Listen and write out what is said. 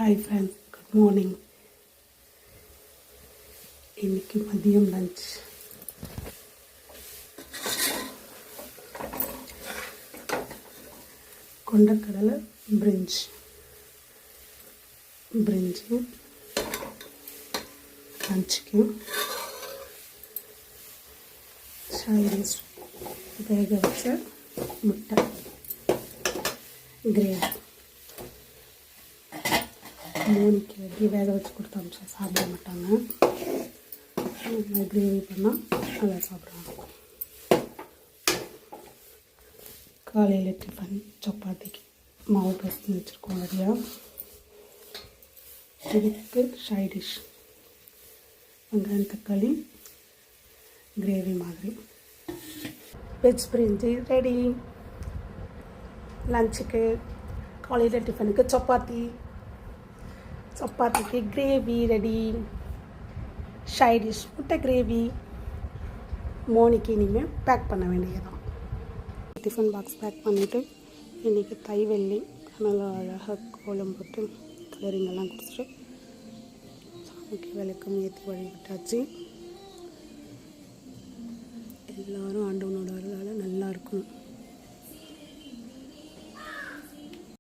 Hi friends, good morning. இன்னைக்கு மதியம் lunch கொண்டக்கடலை பிரிஞ்சி லஞ்சுக்கு சைடிஷ் வேக வச்ச முட்டை கிரேவி. மோனிக்கு எப்படி வேக வச்சு கொடுத்து அமிச்சா சாப்பிட மாட்டாங்க, கிரேவி பண்ணால் நல்லா சாப்பிட்றாங்க. காலையில் டிஃபன் சப்பாத்திக்கு மாவு பசங்க வச்சுருக்கோம் ரெடியாக. இதுக்கு சைடிஷ் வெங்காயம் தக்காளி கிரேவி மாதிரி. வெஜ் பிரிஞ்சி ரெடி. லஞ்சுக்கு காலையில் டிஃபனுக்கு சப்பாத்திக்கு கிரேவி ரெடி. சைடிஷ் முட்டை கிரேவி. மோனிக்கு இனிமேல் பேக் பண்ண வேண்டியதான். டிஃபன் பாக்ஸ் பேக் பண்ணிவிட்டு இன்றைக்கி தை வெள்ளி நல்லா அழகாக கோலம் போட்டு கலரிங்கெல்லாம் கொடுத்துட்டு சாமிக்கு விளக்கம் ஏற்றி வழிபட்டாச்சு. எல்லோரும் ஆண்டவனோட அருளால் நல்லா இருக்கணும்.